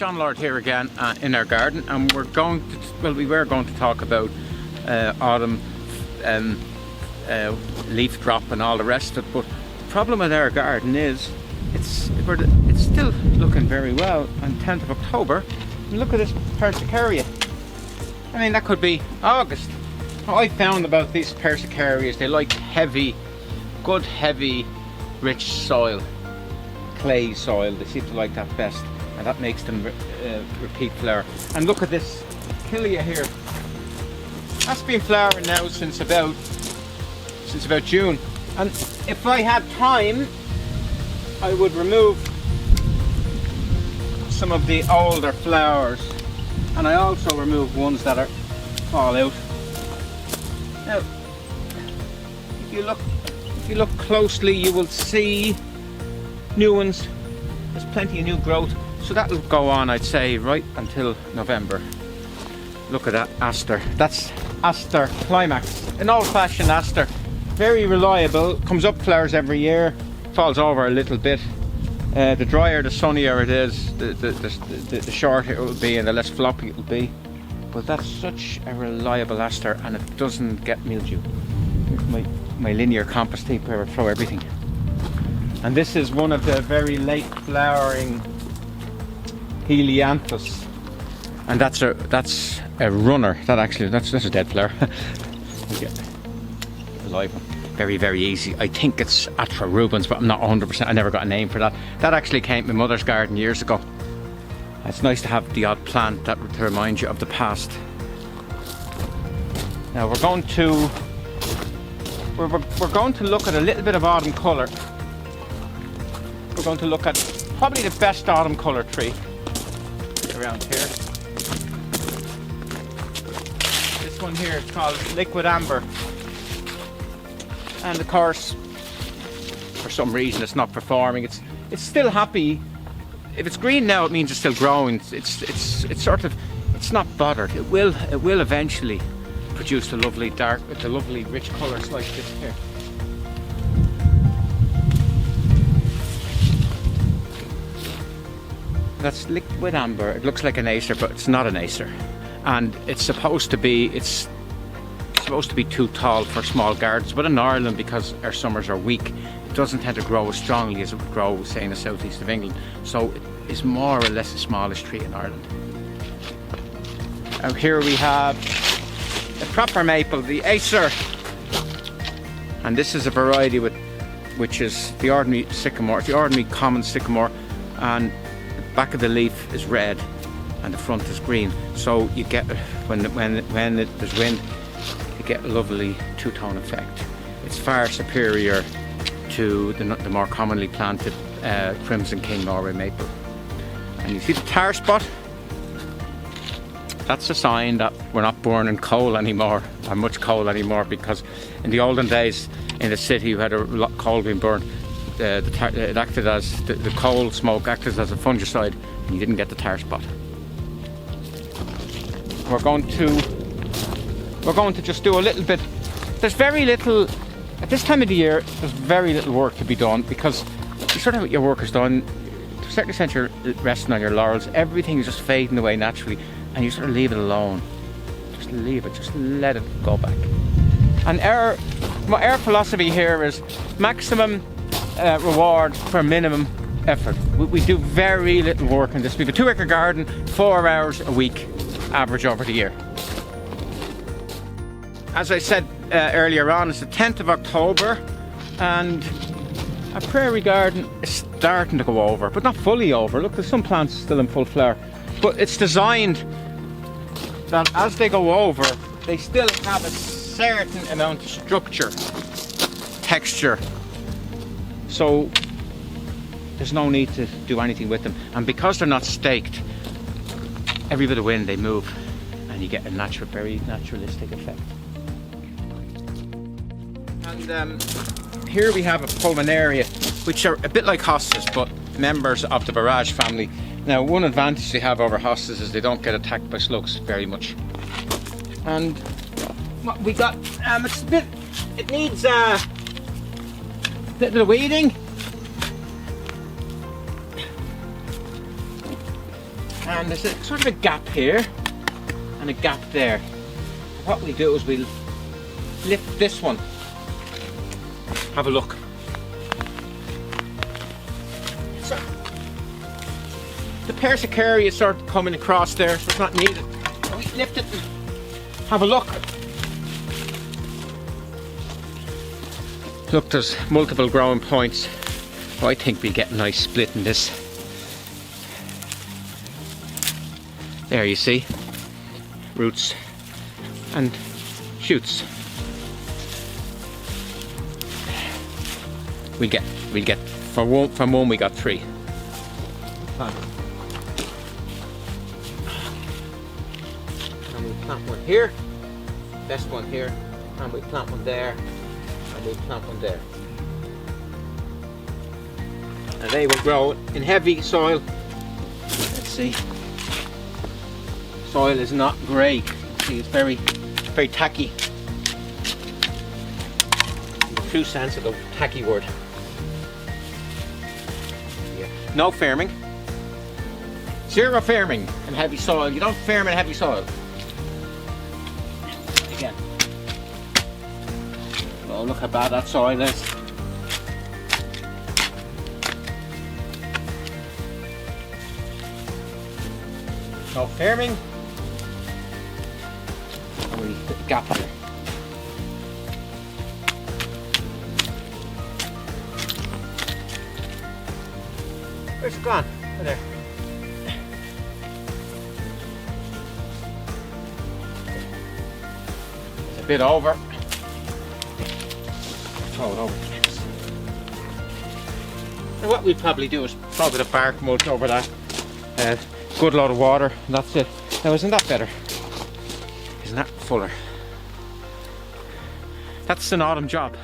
John Lord here again in our garden, and we were going to talk about autumn leaf drop and all the rest of it, but the problem with our garden is it's still looking very well on 10th of October. And look at this Persicaria. I mean, that could be August. What I found about these Persicarias, they like heavy, good heavy, rich soil, clay soil. They seem to like that best, and that makes them repeat flower. And look at this Kilia here. That's been flowering now since about June. And if I had time, I would remove some of the older flowers, and I also remove ones that fall out. Now, if you look closely, you will see new ones. There's plenty of new growth, so that'll go on, I'd say, right until November. Look at that Aster. That's Aster Climax, an old-fashioned Aster. Very reliable. Comes up flowers every year. Falls over a little bit. The drier, the sunnier it is, the shorter it will be, and the less floppy it will be. But that's such a reliable Aster, and it doesn't get mildew. Here's my linear compost heap where I throw everything. And this is one of the very late flowering Helianthus, and that's a runner. That's a dead flower. Live one. Very, very easy. I think it's atrorubens, but I'm not 100%. I never got a name for that. That actually came to my mother's garden years ago. It's nice to have the odd plant to remind you of the past. Now we're going to look at a little bit of autumn colour. We're going to look at probably the best autumn colour tree around here. This one here is called Liquidambar. And of course, for some reason it's not performing. It's still happy. If it's green now, it means it's still growing. It's not bothered. It will eventually produce the lovely rich colours like this here. That's Liquidambar. It looks like an Acer, but it's not an Acer. And it's supposed to be too tall for small gardens, but in Ireland, because our summers are weak, it doesn't tend to grow as strongly as it would grow, say, in the southeast of England. So it is more or less the smallest tree in Ireland. Now here we have a proper maple, the Acer, and this is a variety which is the ordinary sycamore, the ordinary common sycamore, and the back of the leaf is red and the front is green. So you get, when there's wind, you get a lovely two-tone effect. It's far superior to the more commonly planted Crimson King Norway maple. And you see the tar spot? That's a sign that we're not burning coal anymore, or much coal anymore, because in the olden days in the city you had a lot of coal being burned. It acted as, the coal smoke acted as a fungicide, and you didn't get the tar spot. We're going to just do a little bit. There's very little, at this time of the year, there's very little work to be done, because you sort of get your work is done. To a certain extent you're resting on your laurels. Everything is just fading away naturally, and you sort of leave it alone. Just leave it, just let it go back. And our philosophy here is maximum reward for minimum effort. We do very little work in this. We have a 2-acre garden, 4 hours a week, average over the year. As I said earlier on, it's the 10th of October, and our prairie garden is starting to go over, but not fully over. Look, there's some plants still in full flower, but it's designed that as they go over, they still have a certain amount of structure, texture, so there's no need to do anything with them. And because they're not staked, every bit of wind they move, and you get a very naturalistic effect. And here we have a Pulmonaria, which are a bit like hostas, but members of the barrage family. Now, one advantage they have over hostas is they don't get attacked by slugs very much. And what we got, it needs a little weeding. and there's a sort of a gap here and a gap there. What we do is we'll lift this one. Have a look. So, the Persicaria is sort of coming across there, so it's not needed. So we lift it and have a look. Look, there's multiple growing points. Oh, I think we'll get a nice split in this. There you see, roots and shoots. We'll get from one we got 3. And we plant one here, best one here, and we plant one there, and we plant one there. And they will grow in heavy soil. Let's see. Soil is not great. See, it's very tacky. In the true sense of the tacky word. Yeah. No farming. 0 farming in heavy soil. You don't farm in heavy soil. Again. Oh, look how bad that soil is. No farming. And we put the gap here. Where's it gone? Oh, there. It's a bit over. Throw it over. And what we'd probably do is throw a bit of bark mulch over that. Good load of water, and that's it. Now, isn't that better? Isn't that fuller? That's an autumn job.